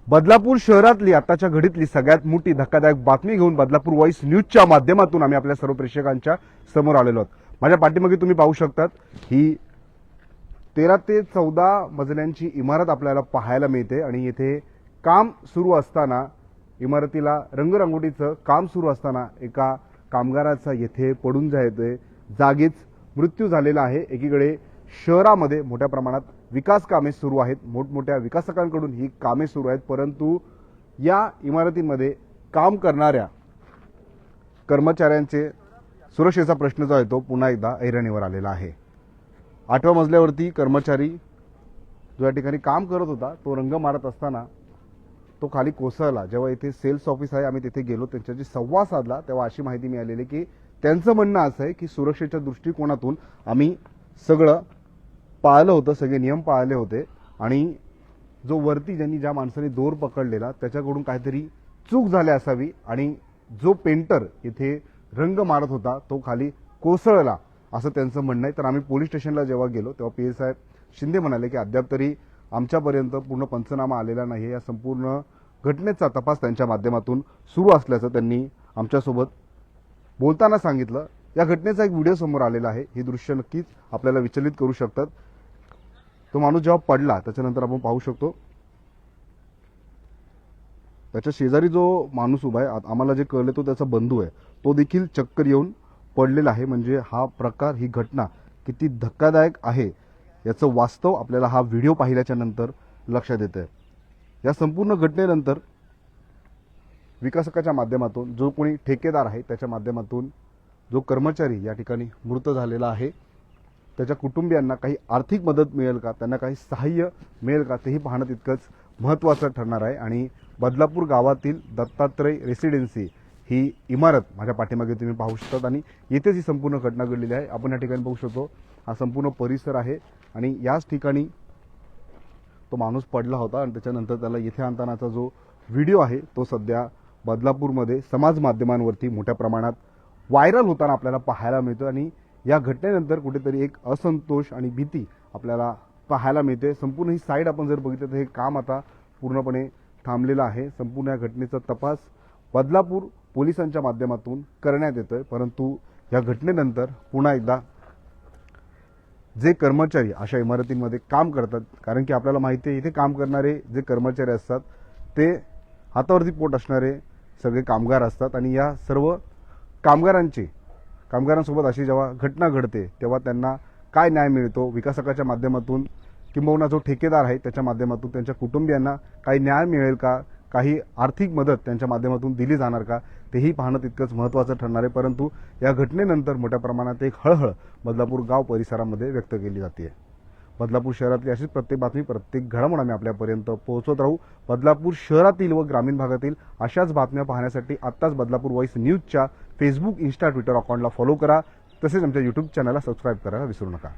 बदलापूर शहरातली आताच्या घडीतली सगळ्यात मोठी धक्कादायक बातमी घेऊन बदलापूर व्हॉइस न्यूजच्या माध्यमातून आम्ही आपल्या सर्व प्रेक्षकांच्या समोर आलेलो आहोत। माझ्या पाठीमागे तुम्ही पाहू शकतात ही 13 ते 14 मजल्यांची इमारत आपल्याला पाहायला मिळते आणि येथे काम सुरू असताना इमारतीला रंगरंगोटीचं काम सुरू असताना एका कामगाराचा येथे पडून जागीच मृत्यू झालेला आहे। एकीकडे शहरामध्ये मोठ्या प्रमाणात विकास कामे सुरू आहेत, मोठमोठ्या विकासकांकडून ही कामे सुरू आहेत, परंतु या इमारतीमध्ये काम करणाऱ्या कर्मचाऱ्यांचे सुरक्षेचा प्रश्न जो आहे तो पुन्हा एकदा ऐरणीवर आलेला आहे। 8व्या मजल्यावरती कर्मचारी जो या ठिकाणी काम करत होता तो रंग मारत असताना तो खाली कोसळला। जेव्हा इथे सेल्स ऑफिस आहे आम्ही तिथे गेलो, त्यांच्याशी संवाद साधला तेव्हा अशी माहिती मिळालेली की त्यांचं म्हणणं असं आहे की सुरक्षेच्या दृष्टिकोनातून आम्ही सगळं पाळलं होतं, सगळे नियम पाळले होते आणि जो वरती ज्या माणसाने दोर पकडलेला त्याच्याकडून काहीतरी चूक झाली असावी आणि जो पेंटर इथे रंग मारत होता तो खाली कोसळला असं त्यांचं म्हणणं आहे। तर आम्ही पोलीस स्टेशनला जेव्हा गेलो तेव्हा पीए साहेब शिंदे म्हणाले की अद्याप तरी आमच्यापर्यंत पूर्ण पंचनामा आलेला नाही, या संपूर्ण घटनेचा तपास त्यांच्या माध्यमातून सुरू असल्याचं त्यांनी आमच्यासोबत बोलताना सांगितलं। या घटनेचा एक व्हिडिओ समोर आलेला आहे, ही दृश्य नक्कीच आपल्याला विचलित करू शकतात। तो माणूस जेव्हा पडला त्याच्यानंतर आपण पाहू शकतो त्याच्या शेजारी जो माणूस उभा आहे, आम्हाला जे कळले तो त्याचा बंधू आहे, तो देखील चक्कर येऊन पडलेला आहे। म्हणजे हा प्रकार, ही घटना किती धक्कादायक आहे याचं वास्तव आपल्याला हा व्हिडिओ पाहिल्याच्या नंतर लक्षात येतं। या संपूर्ण घटनेनंतर विकासकाच्या माध्यमातून जो कोणी ठेकेदार आहे त्याच्या माध्यमातून जो कर्मचारी या ठिकाणी मृत झालेला आहे त्याच्या कुटुंबियांना काही आर्थिक मदत मिळेल का, त्यांना काही सहाय्य मिळेल का, तेही पाहणं तितकंच महत्त्वाचं ठरणार आहे। आणि बदलापूर गावातील दत्तात्रय रेसिडेन्सी ही इमारत माझ्या पाठीमागे तुम्ही पाहू शकता आणि येथेच ही संपूर्ण घटना घडलेली आहे। आपण या ठिकाणी पाहू शकतो हा संपूर्ण परिसर आहे आणि याच ठिकाणी तो माणूस पडला होता आणि त्याच्यानंतर त्याला येथे आणतानाचा जो व्हिडिओ आहे तो सध्या बदलापूरमध्ये समाज माध्यमांवरती मोठ्या प्रमाणात व्हायरल होताना आपल्याला पाहायला मिळतो आणि या घटनेनंतर कुठेतरी एक असंतोष आणि भीती आपल्याला पाहायला मिळते। संपूर्ण ही साईड आपण जर बघितलं तर हे काम आता पूर्णपणे थांबलेलं आहे। संपूर्ण या घटनेचा तपास बदलापूर पोलिसांच्या माध्यमातून करण्यात येतोय, परंतु या घटनेनंतर पुन्हा एकदा जे कर्मचारी अशा इमारतींमध्ये काम करतात, कारण की आपल्याला माहिती आहे इथे काम करणारे जे कर्मचारी असतात ते हातावरती पोट असणारे सगळे कामगार असतात आणि या सर्व कामगारांसोबत अशी जेव्हा घटना घडते तेव्हा त्यांना काय न्याय मिळतो, विकासकाच्या माध्यमातून किंबहुना जो ठेकेदार आहे त्याच्या माध्यमातून त्यांच्या कुटुंबियांना काही न्याय मिळेल का, काही आर्थिक मदत त्यांच्या माध्यमातून दिली जाणार का, तेही पाहणं तितकंच महत्त्वाचं ठरणार आहे। परंतु या घटनेनंतर मोठ्या प्रमाणात एक हळहळ बदलापूर गाव परिसरामध्ये व्यक्त केली जाते। बदलापूर शहरातली अशीच प्रत्येक बातमी, प्रत्येक घडामोड आम्ही आपल्यापर्यंत पोहोचवत राहू। बदलापूर शहरातील व ग्रामीण भागातील अशाच बातम्या पाहण्यासाठी आत्ताच बदलापूर व्हॉइस न्यूजच्या फेसबुक, इंस्टा, ट्विटर अकाउंटला फॉलो करा, तसेच आमच्या यूट्यूब चॅनलला सबस्क्राईब करायला विसरू नका।